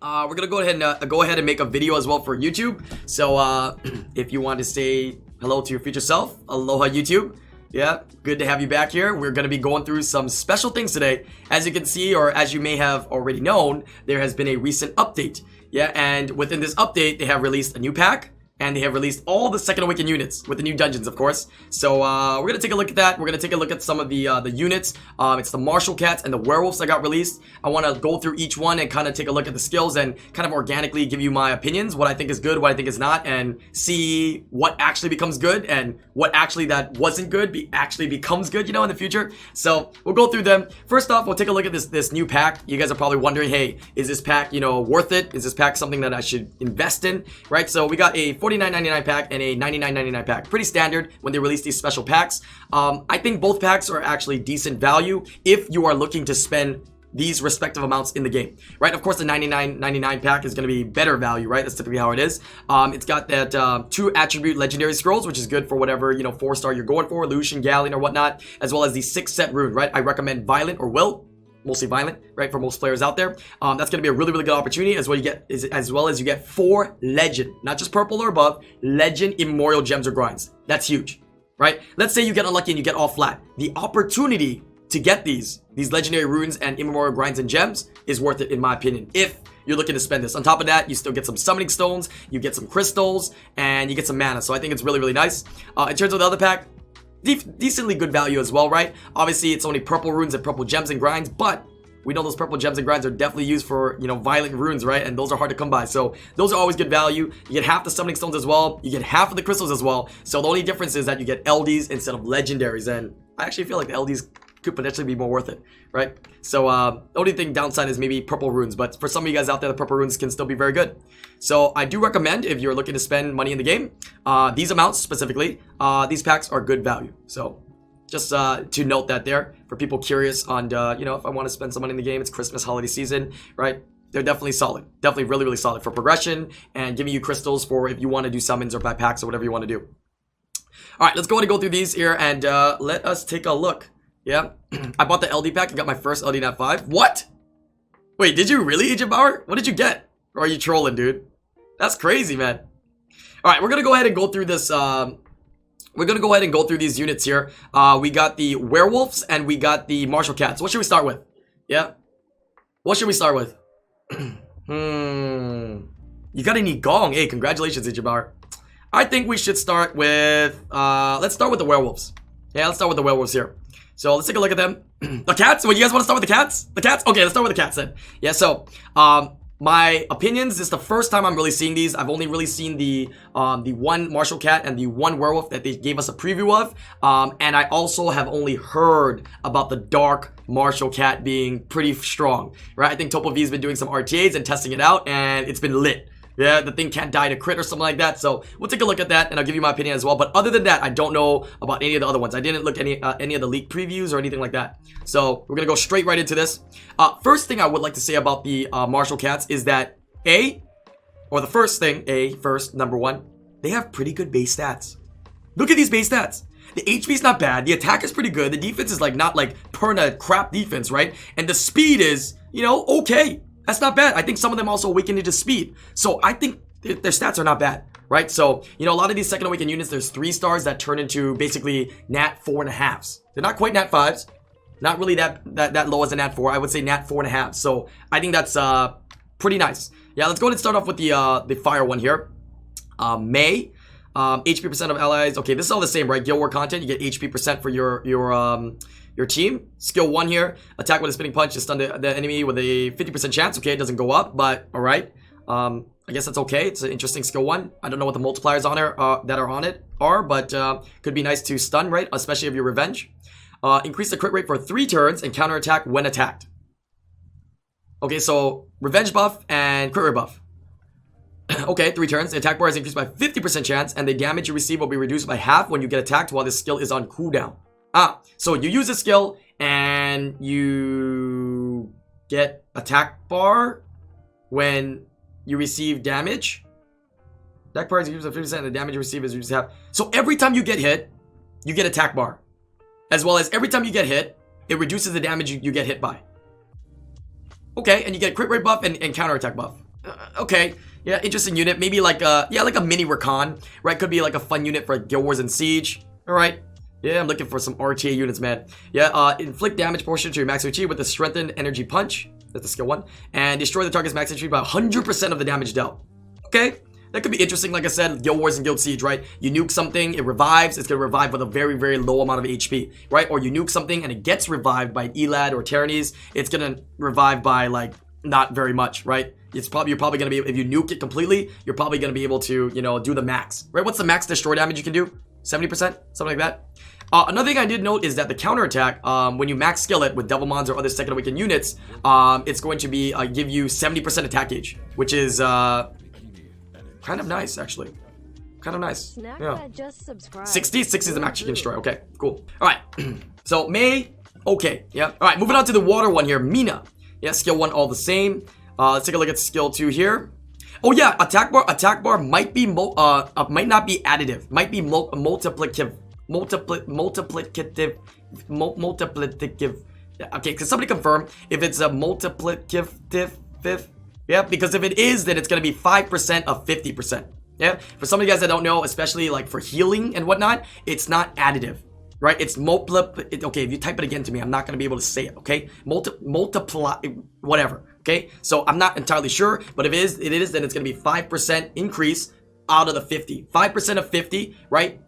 We're gonna go ahead and make a video as well for YouTube. So if you want to say hello to your future self, aloha YouTube. Yeah, good to have you back here. We're gonna be going through some special things today. As you can see, or as you may have already known, there has been a recent update. Yeah, and within this update, they have released a new pack. And they have released all the Second Awakened units with the new dungeons, of course. So we're gonna take a look at that. We're gonna take a look at some of the units. It's the martial cats and the werewolves that got released. I want to go through each one and kind of take a look at the skills and kind of organically give you my opinions, what I think is good, what I think is not, and see what actually becomes good and what actually that wasn't good actually becomes good, you know, in the future. So we'll go through them. First off, we'll take a look at this new pack. You guys are probably wondering, hey, is this pack, you know, worth it? Is this pack something that I should invest in? Right? So we got a $49.99 pack and a $99.99 pack. Pretty standard when they release these special packs. I think both packs are actually decent value if you are looking to spend these respective amounts in the game, right? Of course, the $99.99 pack is going to be better value, right? That's typically how it is. It's got that 2 attribute legendary scrolls, which is good for whatever, you know, 4-star you're going for, Lucian, Galleon, or whatnot, as well as the 6-set rune, right? I recommend Violent or Will. Mostly Violent, right, for most players out there. That's going to be a really, really good opportunity, as well as you get 4 legend, not just purple or above, legend immemorial gems or grinds. That's huge, right? Let's say you get unlucky and you get all flat. The opportunity to get these legendary runes and immemorial grinds and gems is worth it, in my opinion, if you're looking to spend this. On top of that, you still get some summoning stones, you get some crystals, and you get some mana. So I think it's really, really nice. In terms of the other pack, decently good value as well, right? Obviously, it's only purple runes and purple gems and grinds, but we know those purple gems and grinds are definitely used for, you know, violent runes, right? And those are hard to come by. So those are always good value. You get half the summoning stones as well. You get half of the crystals as well. So the only difference is that you get LDs instead of legendaries. And I actually feel like the LDs could potentially be more worth it, right? So the only thing downside is maybe purple runes, but for some of you guys out there, the purple runes can still be very good. So I do recommend, if you're looking to spend money in the game, these amounts specifically, these packs are good value. So just to note that there for people curious on, you know, if I want to spend some money in the game, it's Christmas holiday season, right? They're definitely solid, definitely really, really solid for progression and giving you crystals for if you want to do summons or buy packs or whatever you want to do. All right, let's go ahead and go through these here and let us take a look. Yeah, I bought the LD pack and got my first LD Nat 5. What? Wait, did you really, Agent Bauer? What did you get? Or are you trolling, dude? That's crazy, man. All right, we're going to go ahead and go through this. We're going to go ahead and go through these units here. We got the werewolves and we got the martial cats. What should we start with? Yeah. What should we start with? You got any gong? Hey, congratulations, Agent Bauer. I think we should start with, let's start with the werewolves. Yeah, let's start with the werewolves here. So let's take a look at them. The cats? Well, you guys want to start with the cats? The cats? Okay, let's start with the cats then. Yeah, so my opinions, this is the first time I'm really seeing these. I've only really seen the one martial cat and the one werewolf that they gave us a preview of. And I also have only heard about the dark martial cat being pretty strong, right? I think Topo V's been doing some RTAs and testing it out, and it's been lit. Yeah, the thing can't die to crit or something like that. So we'll take a look at that and I'll give you my opinion as well. But other than that, I don't know about any of the other ones. I didn't look at any of the leak previews or anything like that. So we're going to go straight right into this. First thing I would like to say about the martial cats is that number one, they have pretty good base stats. Look at these base stats. The HP is not bad. The attack is pretty good. The defense is like not like perna crap defense, right? And the speed is, you know, okay. That's not bad. I think some of them also awaken into speed. So I think their stats are not bad, right? So, you know, a lot of these second awaken units, there's 3 stars that turn into basically Nat 4.5s. They're not quite Nat 5s. Not really that low as a Nat 4. I would say Nat 4.5. So I think that's pretty nice. Yeah, let's go ahead and start off with the fire one here. May. HP percent of allies. Okay, this is all the same, right? Guild War content. You get HP percent for your team. Skill 1 here. Attack with a spinning punch. Just stun the enemy with a 50% chance. Okay, it doesn't go up, but alright. I guess that's okay. It's an interesting skill 1. I don't know what the multipliers on it that are on it are, but could be nice to stun, right? Especially if you're revenge. Increase the crit rate for 3 turns and counterattack when attacked. Okay, so revenge buff and crit rate buff. Okay, 3 turns. The attack bar is increased by 50% chance, and the damage you receive will be reduced by half when you get attacked while this skill is on cooldown. So you use the skill and you get attack bar when you receive damage. Attack bar is used by 50%, and the damage you receive is reduced by half. So every time you get hit, you get attack bar. As well as every time you get hit, it reduces the damage you get hit by. Okay, and you get crit rate buff and counter attack buff. Okay. Yeah, interesting unit. Maybe like like a mini Recon, right? Could be like a fun unit for Guild Wars and Siege. All right. Yeah, I'm looking for some RTA units, man. Yeah, inflict damage portion to your max HP with the strengthened energy punch. That's the skill 1. And destroy the target's max HP by 100% of the damage dealt. Okay. That could be interesting. Like I said, Guild Wars and Guild Siege, right? You nuke something, it revives. It's going to revive with a very, very low amount of HP, right? Or you nuke something and it gets revived by Elad or Tyrannies. It's going to revive by, like, not very much, right? You're probably going to be, if you nuke it completely, you're probably going to be able to, you know, do the max, right? What's the max destroy damage you can do? 70%? Something like that. Another thing I did note is that the counterattack, when you max skill it with Devilmons or other second awakened units, it's going to be give you 70% attack gauge, which is kind of nice, actually. Kind of nice. Yeah. 60 is the max you can destroy. Okay, cool. All right. So May, okay, yeah. All right, moving on to the water one here, Mina. Yeah, skill 1 all the same. Let's take a look at skill 2 here. Oh yeah, attack bar might be might not be additive, might be multiplicative. Okay, can somebody confirm if it's a multiplicative? Yeah, because if it is, then it's gonna be 5% of 50%. Yeah, for some of you guys that don't know, especially like for healing and whatnot, it's not additive, right? It's okay, if you type it again to me, I'm not gonna be able to say it. Okay, multiply, whatever. Okay, so I'm not entirely sure, but if it is, then it's gonna be 5% increase out of the 50. 5% of 50, right?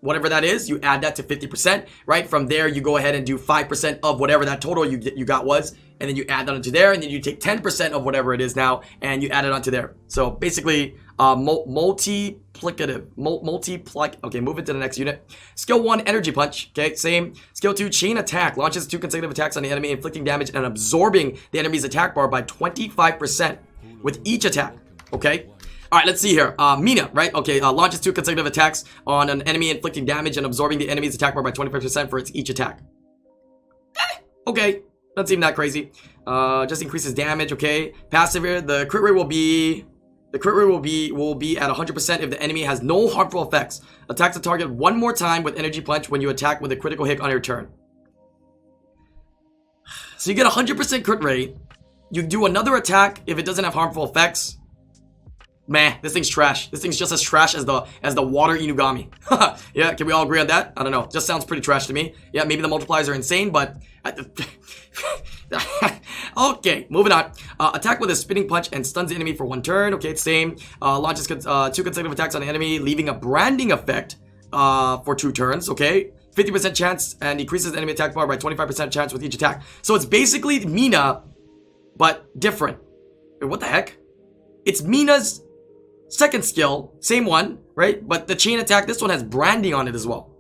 Whatever that is, you add that to 50%, right? From there, you go ahead and do 5% of whatever that total you got was, and then you add that onto there, and then you take 10% of whatever it is now, and you add it onto there. So basically, multiplicative. Okay, move it to the next unit. Skill 1, energy punch. Okay, same. Skill 2, chain attack. Launches 2 consecutive attacks on the enemy, inflicting damage and absorbing the enemy's attack bar by 25% with each attack. Okay. All right, let's see here. Mina, right? Okay, launches 2 consecutive attacks on an enemy, inflicting damage and absorbing the enemy's attack bar by 25% for each attack. Okay, doesn't seem that crazy. Just increases damage. Okay, passive here. The crit rate will be at 100% if the enemy has no harmful effects. Attacks the target one more time with energy punch when you attack with a critical hit on your turn. So you get 100% crit rate. You do another attack if it doesn't have harmful effects. Meh, this thing's trash. This thing's just as trash as the water Inugami. Yeah, can we all agree on that? I don't know. Just sounds pretty trash to me. Yeah, maybe the multipliers are insane, but okay, moving on. Attack with a spinning punch and stuns the enemy for 1 turn. Okay, it's same. Launches 2 consecutive attacks on the enemy, leaving a branding effect for 2 turns. Okay, 50% chance and increases the enemy attack bar by 25% chance with each attack. So it's basically Mina, but different. Wait, what the heck? It's Mina's second skill, same one, right? But the chain attack, this one has branding on it as well.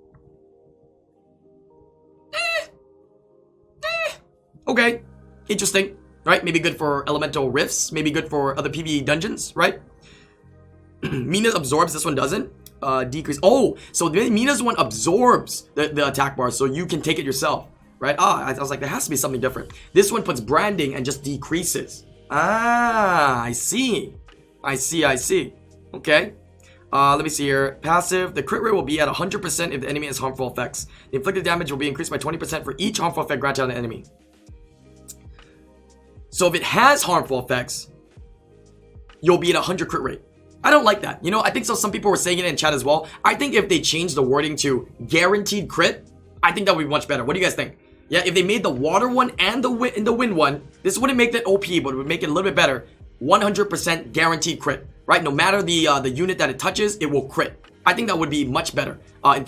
Okay, interesting, right? Maybe good for elemental rifts, maybe good for other PvE dungeons, right? Mina absorbs, this one doesn't. Decrease. Oh, so Mina's one absorbs the attack bar, so you can take it yourself, right? I was like, there has to be something different. This one puts branding and just decreases. I see. I see. Okay. Let me see here. Passive. The crit rate will be at 100% if the enemy has harmful effects. The inflicted damage will be increased by 20% for each harmful effect granted on the enemy. So if it has harmful effects, you'll be at 100 crit rate. I don't like that. You know, I think so. Some people were saying it in chat as well. I think if they changed the wording to guaranteed crit, I think that would be much better. What do you guys think? Yeah, if they made the water one and the wind one, this wouldn't make that OP, but it would make it a little bit better. 100% guaranteed crit, right? No matter the unit that it touches, it will crit. I think that would be much better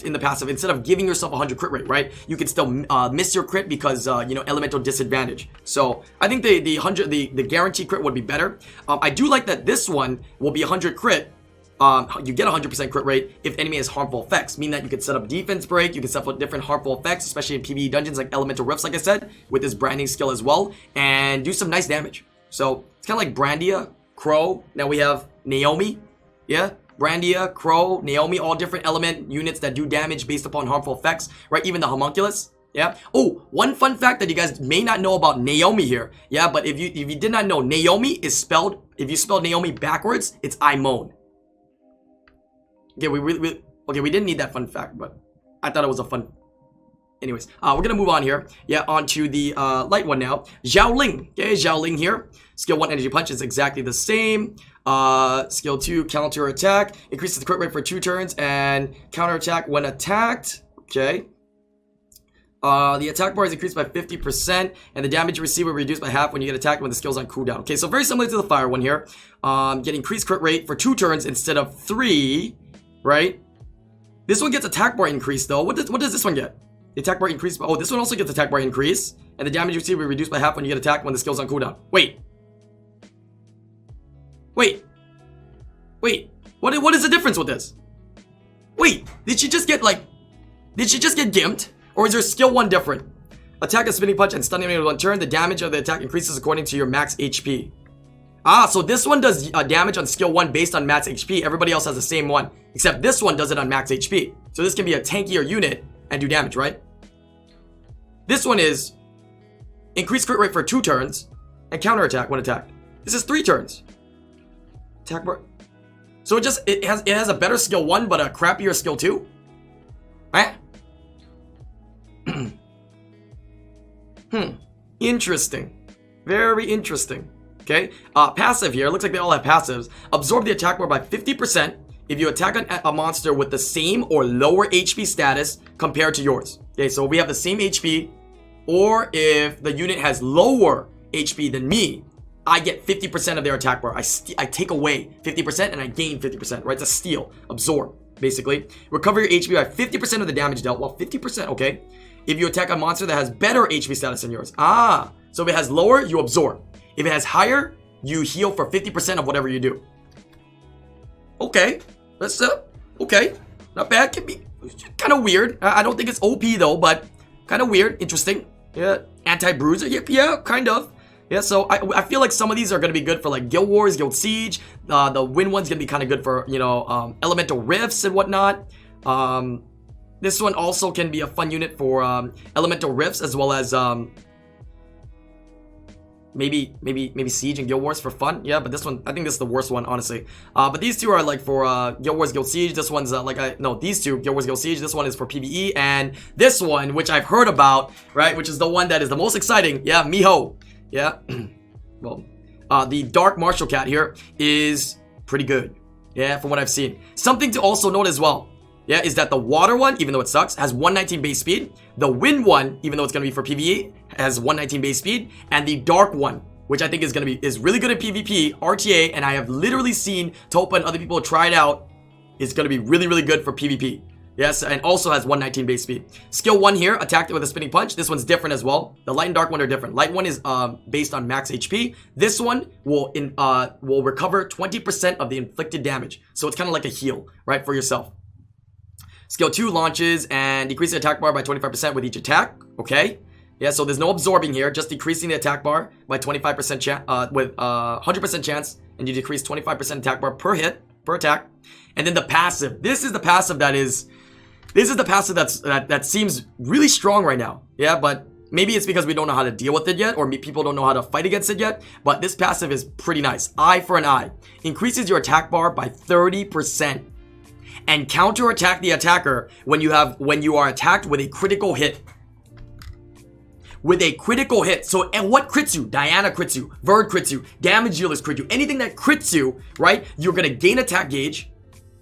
in the passive. Instead of giving yourself 100 crit rate, right? You could still miss your crit because you know, elemental disadvantage. So I think the guaranteed crit would be better. I do like that this one will be 100 crit. You get 100% crit rate if enemy has harmful effects, meaning that you can set up defense break, you can set up different harmful effects, especially in PvE dungeons like elemental rifts, like I said, with this branding skill as well, and do some nice damage. So it's kind of like Brandia, Crow. Now we have Naomi. Yeah, Brandia, Crow, Naomi, all different element units that do damage based upon harmful effects, right? Even the homunculus. Yeah. Oh, one fun fact that you guys may not know about Naomi here. Yeah, but if you did not know, Naomi is spelled, if you spell Naomi backwards, it's Imon. Okay, we didn't need that fun fact, but I thought it was a fun. Anyways, we're gonna move on here. Yeah, onto the light one now. Xiaoling. Okay, Xiaoling here. Skill 1 energy punch is exactly the same. Skill 2 counter attack. Increases the crit rate for 2 turns and counter attack when attacked. Okay. The attack bar is increased by 50%, and the damage you receive will be reduced by half when you get attacked when the skill's on cooldown. Okay, so very similar to the fire one here. Get increased crit rate for 2 turns instead of 3, right? This one gets attack bar increased though. What does this one get? The attack bar increased. Oh, this one also gets attack bar increase, and the damage you receive will be reduced by half when you get attacked when the skill's on cooldown. Wait. What is the difference with this? Wait, did she just get gimped? Or is your skill 1 different? Attack a spinning punch and stunning enemy with 1 turn. The damage of the attack increases according to your max HP. So this one does damage on skill 1 based on max HP. Everybody else has the same one, except this one does it on max HP. So this can be a tankier unit and do damage, right? This one is increased crit rate for 2 turns and counter attack when attacked. This is 3 turns. Attack bar. So it has a better skill 1 but a crappier skill 2. Eh? Interesting. Very interesting. Okay. Passive here. Looks like they all have passives. Absorb the attack bar by 50% if you attack a monster with the same or lower HP status compared to yours. Okay, so we have the same HP, or if the unit has lower HP than me, I get 50% of their attack bar. I take away 50% and I gain 50%, right? It's a steal. Absorb, basically. Recover your HP by 50% of the damage dealt. Well, 50%, okay. If you attack a monster that has better HP status than yours. So if it has lower, you absorb. If it has higher, you heal for 50% of whatever you do. Okay. That's, okay. Not bad. Can be kind of weird. I don't think it's OP though, but kind of weird. Interesting. Yeah. Anti-bruiser. Yeah, kind of. Yeah, so I feel like some of these are going to be good for like Guild Wars, Guild Siege. The Win one's going to be kind of good for, you know, Elemental Rifts and whatnot. This one also can be a fun unit for Elemental Rifts, as well as maybe Siege and Guild Wars for fun. Yeah, but this one, I think this is the worst one, honestly. But these two are like for Guild Wars, Guild Siege. This one's these two, Guild Wars, Guild Siege. This one is for PvE, and this one, which I've heard about, right, which is the one that is the most exciting. Yeah, Miho. Yeah. Well, the Dark Martial Cat here is pretty good. Yeah, from what I've seen. Something to also note as well, yeah, is that the water one, even though it sucks, has 119 base speed. The wind one, even though it's going to be for PvE, has 119 base speed. And the dark one, which I think is really good at PvP, RTA, and I have literally seen Topa and other people try it out, is going to be really, really good for PvP. Yes, and also has 119 base speed. Skill 1 here, attacked it with a spinning punch. This one's different as well. The light and dark one are different. Light one is based on max HP. This one will recover 20% of the inflicted damage. So it's kind of like a heal, right, for yourself. Skill 2 launches and decreases the attack bar by 25% with each attack. Okay. Yeah, so there's no absorbing here, just decreasing the attack bar by 25% with 100% chance, and you decrease 25% attack bar per hit, per attack. And then the passive. This is the passive that seems really strong right now. Yeah, but maybe it's because we don't know how to deal with it yet, or people don't know how to fight against it yet. But this passive is pretty nice. Eye for an eye. Increases your attack bar by 30%. And counter attack the attacker when you are attacked with a critical hit. With a critical hit. So, and what crits you? Diana crits you. Verd crits you. Damage dealers crit you. Anything that crits you, right? You're gonna gain attack gauge,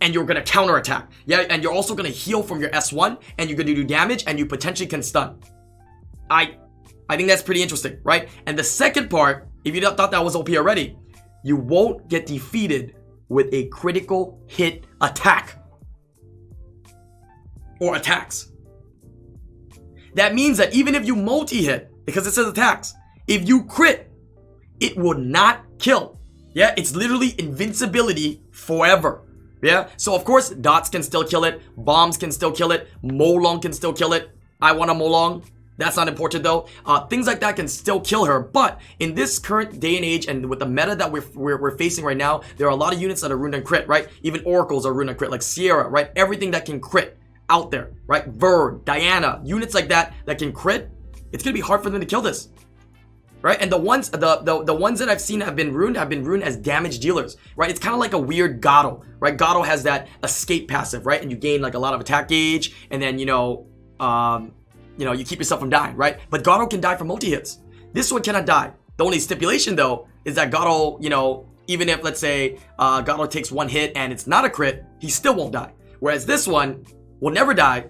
and you're gonna counter attack. Yeah, and you're also gonna heal from your S1, and you're gonna do damage, and you potentially can stun. I think that's pretty interesting, right? And the second part, if you thought that was OP already, you won't get defeated with a critical hit attack. Or attacks. That means that even if you multi-hit, because it says attacks, if you crit, it will not kill. Yeah, it's literally invincibility forever. Yeah, so of course, dots can still kill it, bombs can still kill it, Molong can still kill it. I want a Molong. That's not important though. Things like that can still kill her, but in this current day and age, and with the meta that we're facing right now, there are a lot of units that are ruined on crit, right? Even oracles are ruined on crit, like Sierra, right? Everything that can crit out there, right? Verd, Diana, units like that can crit. It's gonna be hard for them to kill this, right? And the ones that I've seen have been ruined as damage dealers, right? It's kind of like a weird Gato, right? Gato has that escape passive, right? And you gain like a lot of attack gauge, and then you know, you keep yourself from dying, right? But Gato can die from multi-hits. This one cannot die. The only stipulation, though, is that Gato, you know, even if, let's say, Gato takes one hit and it's not a crit, he still won't die. Whereas this one will never die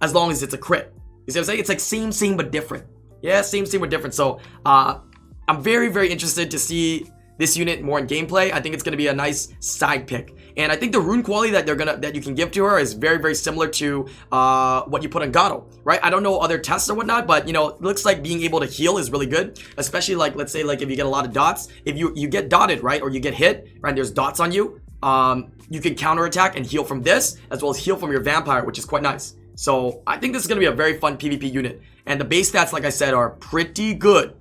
as long as it's a crit. You see what I'm saying? It's like same, but different. Yeah, same, but different. So, I'm very, very interested to see this unit more in gameplay. I think it's going to be a nice side pick. And I think the rune quality that you can give to her is very, very similar to what you put on Gato, right? I don't know other tests or whatnot, but, you know, it looks like being able to heal is really good, especially like, let's say, like if you get a lot of dots, if you get dotted, right? Or you get hit, right? There's dots on you. You can counterattack and heal from this, as well as heal from your vampire, which is quite nice. So I think this is going to be a very fun PvP unit. And the base stats, like I said, are pretty good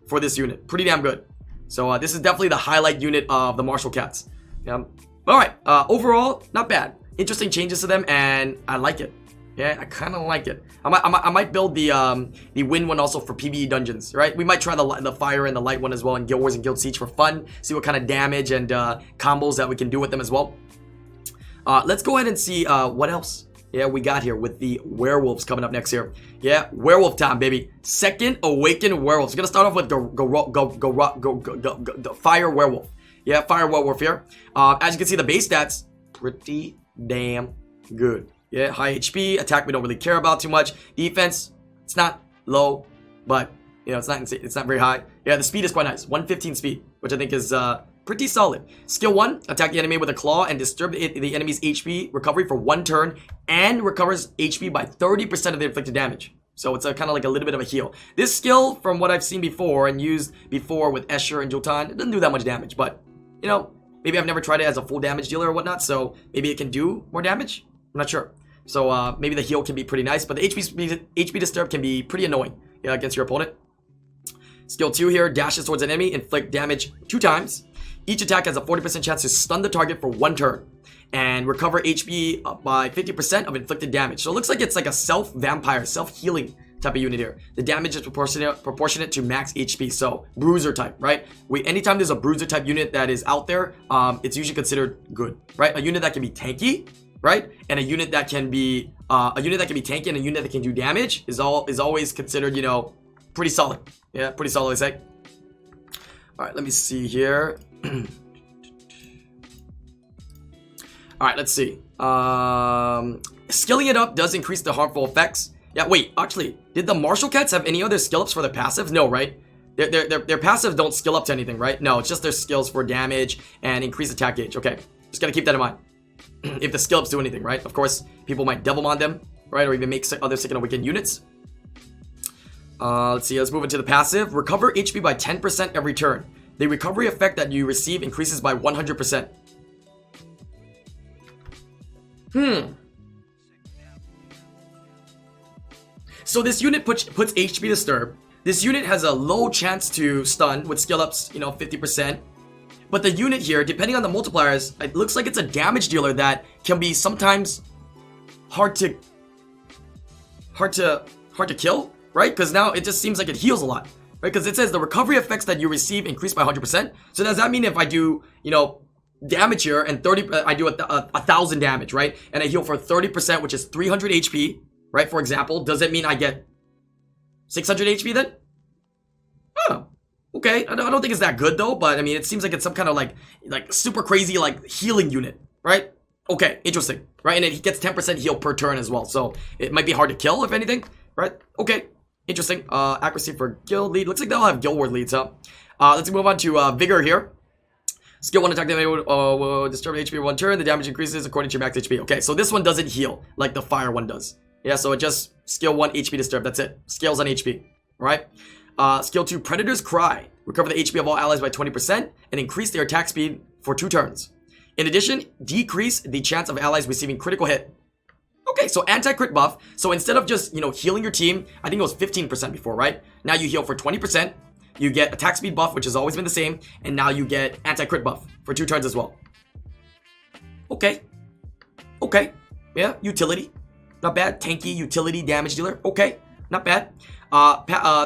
for this unit. Pretty damn good. So this is definitely the highlight unit of the Martial Cats. Yeah. All right. Overall, not bad. Interesting changes to them, and I like it. Yeah, I kind of like it. I might build the wind one also for PvE dungeons, right? We might try the fire and the light one as well in Guild Wars and Guild Siege for fun. See what kind of damage and combos that we can do with them as well. Let's go ahead and see what else. Yeah, we got here with the werewolves coming up next here. Yeah, werewolf time, baby. Second awakened werewolves. We're gonna start off with fire werewolf. Yeah, fire werewolf here. As you can see, the base stats pretty damn good. Yeah, high HP. Attack we don't really care about too much. Defense, it's not low, but you know, it's not very high. Yeah, the speed is quite nice. 115 speed, which I think is pretty solid. Skill 1, attack the enemy with a claw and disturb the enemy's HP recovery for 1 turn and recovers HP by 30% of the inflicted damage. So it's kind of like a little bit of a heal. This skill, from what I've seen before and used before with Escher and Joltan, it doesn't do that much damage, but you know, maybe I've never tried it as a full damage dealer or whatnot, so maybe it can do more damage. I'm not sure. So maybe the heal can be pretty nice, but the HP disturb can be pretty annoying, yeah, against your opponent. Skill 2 here, dashes towards an enemy, inflict damage 2 times. Each attack has a 40% chance to stun the target for 1 turn and recover HP by 50% of inflicted damage. So it looks like it's like a self-vampire, self-healing type of unit here. The damage is proportionate to max HP, so bruiser type, right? Anytime there's a bruiser type unit that is out there, it's usually considered good, right? A unit that can be tanky, right? And a unit that can be tanky and a unit that can do damage is always considered, you know, pretty solid. Yeah, pretty solid, I say. All right, let me see here. Alright, let's see. Skilling it up does increase the harmful effects. Yeah, wait, actually, did the Martial Cats have any other skill ups for their passives? No, right? Their passives don't skill up to anything, right? No, it's just their skills for damage and increase attack gauge. Okay, just gotta keep that in mind. If the skill ups do anything, right? Of course, people might Devilmon them, right? Or even make other Sick and Awakened units. Let's see, let's move into the passive. Recover HP by 10% every turn. The recovery effect that you receive increases by 100%. So this unit puts HP disturb. This unit has a low chance to stun with skill ups, you know, 50%. But the unit here, depending on the multipliers, it looks like it's a damage dealer that can be sometimes hard to kill, right? Because now it just seems like it heals a lot. Right, because it says the recovery effects that you receive increase by 100%. So does that mean if I do, you know, damage here and I do 1,000 damage, right? And I heal for 30%, which is 300 HP, right? For example, does it mean I get 600 HP then? Oh, okay. I don't think it's that good though, but I mean, it seems like it's some kind of like super crazy like healing unit, right? Okay, interesting, right? And it gets 10% heal per turn as well, so it might be hard to kill if anything, right? Okay. Interesting. Accuracy for guild lead. Looks like they'll have guild ward leads, huh? Let's move on to Vigor here. Skill 1 attack damage will disturb HP 1 turn. The damage increases according to your max HP. Okay, so this one doesn't heal like the fire one does. Yeah, so it just skill 1 HP disturb. That's it. Scales on HP. Right? Skill 2 Predator's Cry. Recover the HP of all allies by 20% and increase their attack speed for 2 turns. In addition, decrease the chance of allies receiving critical hit. Okay, so anti-crit buff. So instead of just, you know, healing your team, I think it was 15% before, right? Now you heal for 20%. You get attack speed buff, which has always been the same. And now you get anti-crit buff for 2 turns as well. Okay. Okay. Yeah, utility. Not bad. Tanky, utility, damage dealer. Okay, not bad.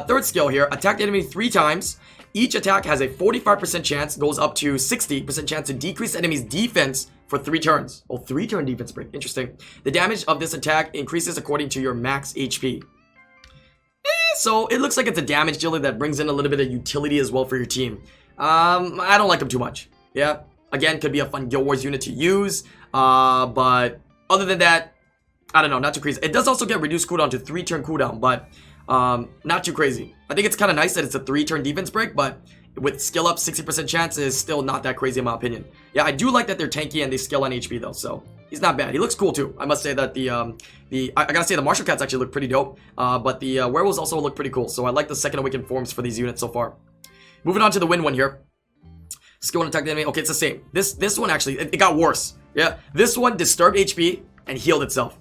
Third skill here. Attack the enemy 3 times. Each attack has a 45% chance, goes up to 60% chance to decrease the enemy's defense for 3 turns. Oh, 3-turn defense break. Interesting. The damage of this attack increases according to your max HP. so it looks like it's a damage dealer that brings in a little bit of utility as well for your team. I don't like him too much. Yeah, again, could be a fun Guild Wars unit to use. But other than that, I don't know, not too crazy. It does also get reduced cooldown to 3-turn cooldown, but not too crazy. I think it's kind of nice that it's a 3-turn defense break, but with skill up, 60% chance is still not that crazy in my opinion. Yeah, I do like that they're tanky and they skill on HP though, so he's not bad. He looks cool too. I must say that I gotta say the martial cats actually look pretty dope, but the werewolves also look pretty cool. So I like the second awakened forms for these units so far. Moving on to the wind one here. Skill 1 attack the enemy. Okay, it's the same. This one actually it got worse. Yeah, this one disturbed HP and healed itself.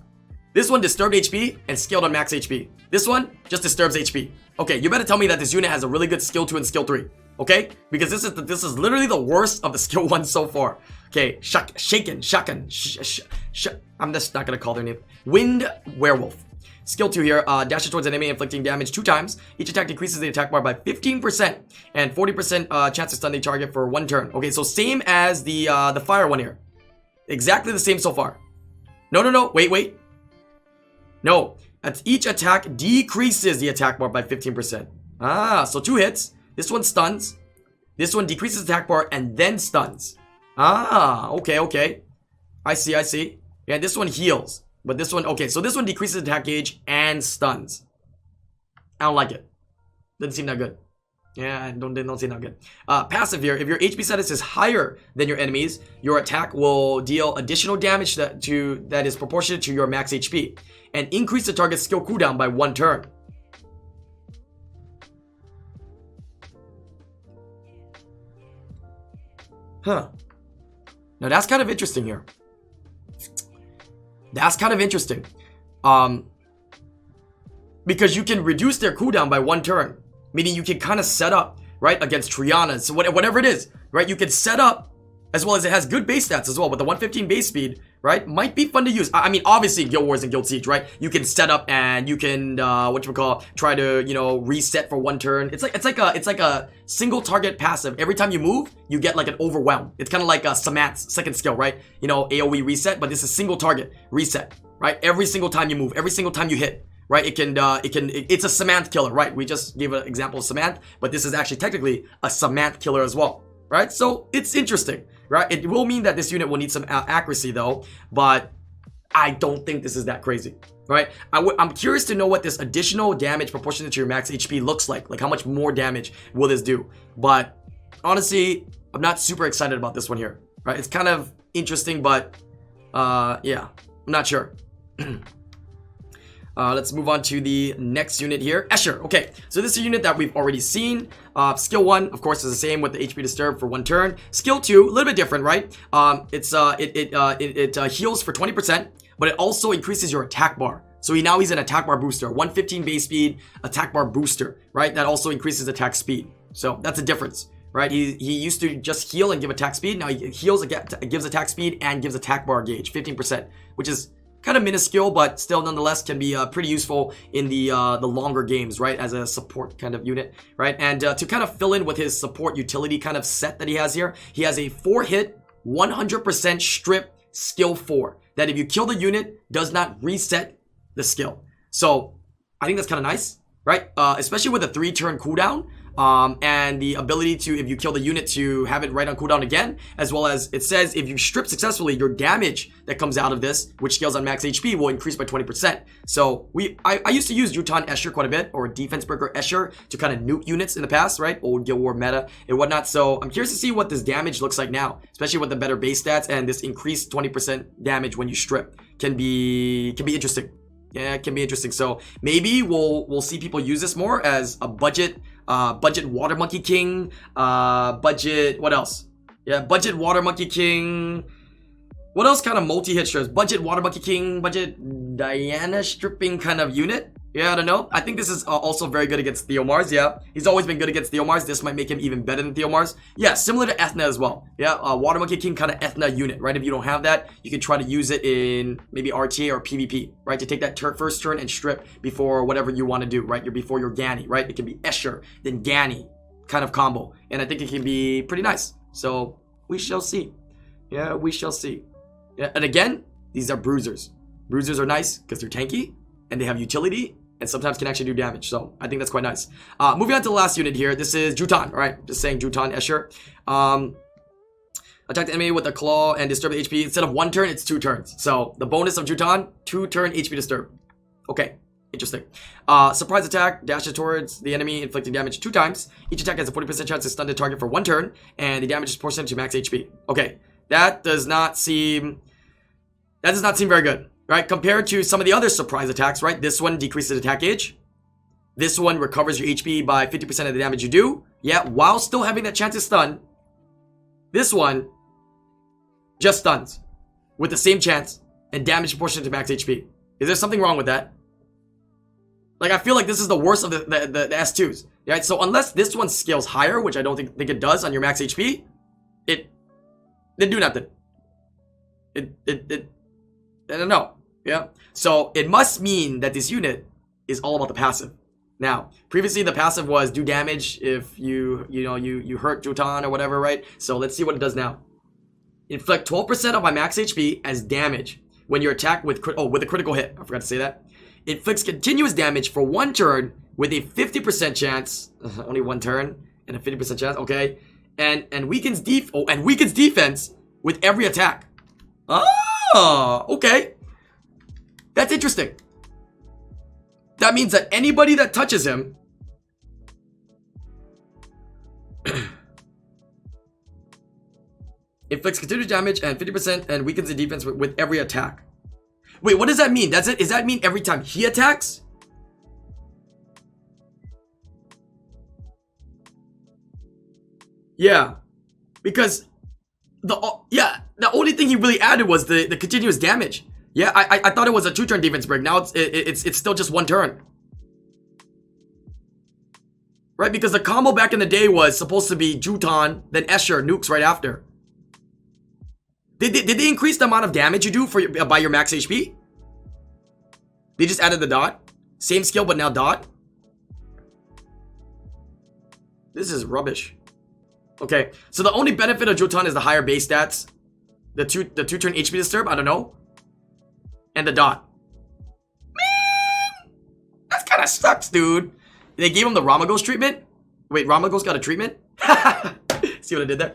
This one disturbed HP and scaled on max HP. This one just disturbs HP. Okay, you better tell me that this unit has a really good skill 2 and skill 3. Okay, because this is literally the worst of the skill 1 so far. Okay, shaken. I'm just not gonna call their name. Wind Werewolf. Skill 2 here, dashes towards an enemy, inflicting damage 2 times. Each attack decreases the attack bar by 15% and 40% chance to stun the target for 1 turn. Okay, so same as the fire one here. Exactly the same so far. No, wait. No, each attack decreases the attack bar by 15%. Ah, so 2 hits. This one stuns. This one decreases attack bar and then stuns. Ah, okay. I see. Yeah, this one heals. But this one, okay, so this one decreases attack gauge and stuns. I don't like it. Doesn't seem that good. Yeah, don't seem that good. Passive here, if your HP status is higher than your enemies, your attack will deal additional damage that is proportionate to your max HP and increase the target's skill cooldown by 1 turn. Huh. Now that's kind of interesting here. That's kind of interesting. Because you can reduce their cooldown by 1 turn. Meaning you can kind of set up, right, against Triana. So whatever it is, right, you can set up, as well as it has good base stats as well. With the 115 base speed, right, might be fun to use. I mean, obviously, Guild Wars and Guild Siege, right, you can set up and you can, try to, you know, reset for 1 turn. It's like a single target passive. Every time you move, you get like an overwhelm. It's kind of like Samant's second skill, right? You know, AoE reset, but this is single target reset, right? Every single time you move, every single time you hit. Right, it's a Samantha killer, right? We just gave an example of Samantha, but this is actually technically a Samantha killer as well, right? So it's interesting, right? It will mean that this unit will need some accuracy though, but I don't think this is that crazy, right? I'm curious to know what this additional damage proportionate to your max HP looks like how much more damage will this do? But honestly, I'm not super excited about this one here, right? It's kind of interesting, but yeah, I'm not sure. Let's move on to the next unit here. Escher. Okay, so this is a unit that we've already seen. Skill 1, of course, is the same with the HP Disturb for 1 turn. Skill 2, a little bit different, right? It heals for 20%, but it also increases your attack bar. So he's an attack bar booster. 115 base speed, attack bar booster, right? That also increases attack speed. So that's a difference, right? He used to just heal and give attack speed. Now he heals, gives attack speed, and gives attack bar gauge, 15%, which is kind of minuscule, but still nonetheless can be pretty useful in the longer games, right? As a support kind of unit, right? And to kind of fill in with his support utility kind of set that he has here, he has a 4-hit, 100% strip skill 4 that if you kill the unit, does not reset the skill. So I think that's kind of nice, right? Especially with a 3-turn cooldown. And the ability to, if you kill the unit, to have it right on cooldown again, as well as it says if you strip successfully, your damage that comes out of this, which scales on max HP, will increase by 20%. So I used to use Uton Escher quite a bit, or Defense Breaker Escher, to kind of nuke units in the past, right? Old Guild War meta and whatnot. So I'm curious to see what this damage looks like now, especially with the better base stats and this increased 20% damage when you strip. Can be interesting. Yeah, it can be interesting. So maybe we'll see people use this more as a budget Water Monkey King, what else? Yeah, budget Water Monkey King. What else kind of multi-hit strips? Budget Water Monkey King, budget Diana stripping kind of unit. Yeah, I don't know. I think this is also very good against Theomars. Yeah, he's always been good against Theomars. This might make him even better than Theomars. Yeah, similar to Ethna as well. Yeah, Water Monkey King kind of Ethna unit, right? If you don't have that, you can try to use it in maybe RTA or PvP, right? To take that first turn and strip before whatever you want to do, right? Before your Ganny, right? It can be Escher, then Ganny kind of combo. And I think it can be pretty nice. So we shall see. Yeah, we shall see. Yeah, and again, these are bruisers. Bruisers are nice because they're tanky and they have utility and sometimes can actually do damage. So I think that's quite nice. Moving on to the last unit here. This is Jutan, right? Just saying Jutan Escher. Attack the enemy with a claw and disturb the HP. Instead of 1 turn, it's 2 turns. So the bonus of Jutan, 2 turn HP disturb. Okay, interesting. Surprise attack, dashes towards the enemy, inflicting damage 2 times. Each attack has a 40% chance to stun the target for 1 turn, and the damage is proportionate to max HP. Okay, that does not seem very good, right? Compared to some of the other surprise attacks, right? This one decreases attack gauge. This one recovers your HP by 50% of the damage you do. Yeah, while still having that chance to stun. This one just stuns with the same chance and damage proportionate to max HP. Is there something wrong with that? Like, I feel like this is the worst of the S2s, right? So unless this one scales higher, which I don't think it does on your max HP, it do nothing. I don't know. Yeah. So it must mean that this unit is all about the passive. Now, previously the passive was do damage if you hurt Jutan or whatever, right? So let's see what it does now. Inflict 12% of my max HP as damage when you're attacked with a critical hit. I forgot to say that. Inflicts continuous damage for 1 turn with a 50% chance. Only 1 turn and a 50% chance. Okay, and weakens defense with every attack. Oh, okay. That's interesting. That means that anybody that touches him inflicts continuous damage and 50% and weakens the defense with every attack. Wait, what does that mean? Does that mean every time he attacks? Yeah. Because the only thing he really added was the continuous damage. Yeah, I thought it was a 2-turn defense break. Now it's still just 1 turn. Right? Because the combo back in the day was supposed to be Jutan, then Escher, nukes right after. Did they increase the amount of damage you do by your max HP? They just added the dot? Same skill, but now dot? This is rubbish. Okay, so the only benefit of Jutan is the higher base stats. The two turn HP disturb, I don't know. And the dot. Man! That kind of sucks, dude. They gave him the Ramagos treatment? Wait, Ramagos got a treatment? See what I did there?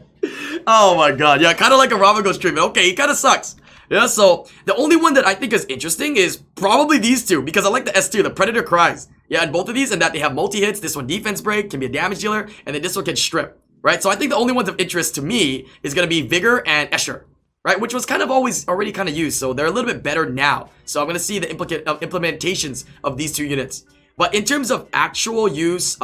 Oh my god, yeah, kind of like a Ramagos treatment. Okay, he kind of sucks. Yeah, so the only one that I think is interesting is probably these two, because I like the S2, the Predator Cries. Yeah, and both of these, and that they have multi-hits. This one defense break, can be a damage dealer, and then this one can strip, right? So I think the only ones of interest to me is going to be Vigor and Escher, right? Which was kind of already kind of used, so they're a little bit better now. So I'm going to see the implementations of these 2 units. But in terms of actual use,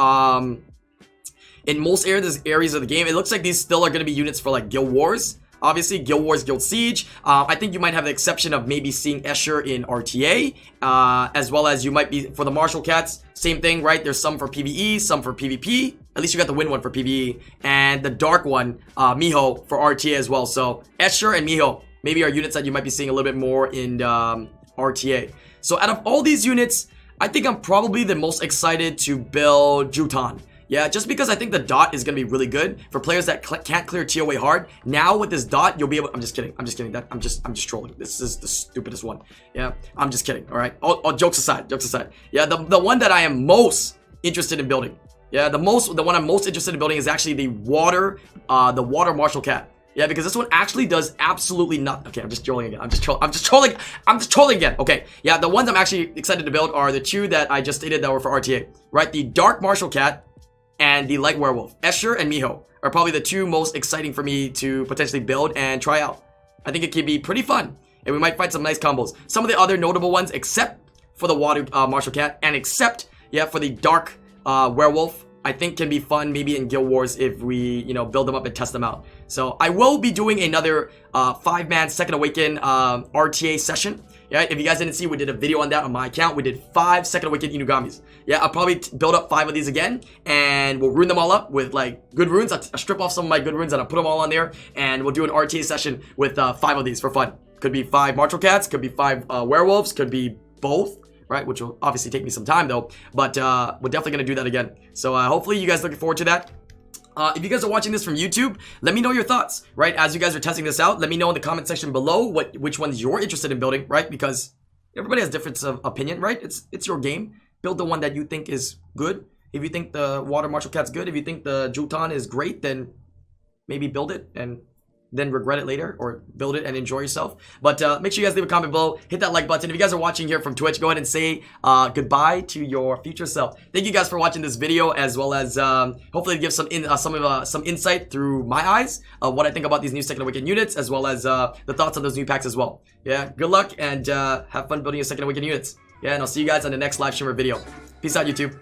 in most areas of the game, it looks like these still are going to be units for like Guild Wars. Obviously, Guild Wars, Guild Siege. I think you might have the exception of maybe seeing Escher in RTA, as well as you might be for the Martial Cats. Same thing, right? There's some for PvE, some for PvP. At least you got the Wind one for PvE, and the Dark one, Miho, for RTA as well. So Escher and Miho maybe are units that you might be seeing a little bit more in RTA. So out of all these units, I think I'm probably the most excited to build Jutan. Yeah, just because I think the dot is going to be really good for players that can't clear TOA hard. Now with this dot, you'll be able... I'm just kidding. I'm just kidding. I'm just trolling. This is the stupidest one. Yeah, I'm just kidding. All right. All jokes aside. Jokes aside. Yeah, the one that I am most interested in building. Yeah, the one I'm most interested in building is actually the water Martial Cat. Yeah, because this one actually does absolutely nothing. Okay, I'm just trolling again. I'm just trolling again. Okay, yeah, the ones I'm actually excited to build are the 2 that I just stated that were for RTA. Right, the Dark Martial Cat and the Light Werewolf. Escher and Miho are probably the 2 most exciting for me to potentially build and try out. I think it could be pretty fun, and we might find some nice combos. Some of the other notable ones, except for the Water Martial Cat, and except, yeah, for the Dark Werewolf, I think can be fun maybe in Guild Wars if we, build them up and test them out. So I will be doing another 5-man Second Awaken RTA session. Yeah, if you guys didn't see, we did a video on that on my account. We did 5 Second Awaken Inugamis. Yeah, I'll probably build up 5 of these again, and we'll rune them all up with like good runes. I'll strip off some of my good runes and I'll put them all on there, and we'll do an RTA session with 5 of these for fun. Could be 5 Martial Cats, could be 5 Werewolves, could be both. Right, which will obviously take me some time though, but we're definitely gonna do that again. So hopefully you guys looking forward to that. If you guys are watching this from YouTube, let me know your thoughts, right? As you guys are testing this out, let me know in the comment section below which ones you're interested in building, right? Because everybody has difference of opinion, right? It's your game. build the one that you think is good. If you think the Water Martial Cat's good, if you think the Jutan is great, then maybe build it and then regret it later, or build it and enjoy yourself. But make sure you guys leave a comment below, hit that like button. If you guys are watching here from Twitch, go ahead and say goodbye to your future self. Thank you guys for watching this video, as well as hopefully give some insight through my eyes of what I think about these new Second Awakened units, as well as the thoughts on those new packs as well. Yeah, good luck and have fun building your Second Awakened units. Yeah, and I'll see you guys on the next live stream or video. Peace out, YouTube.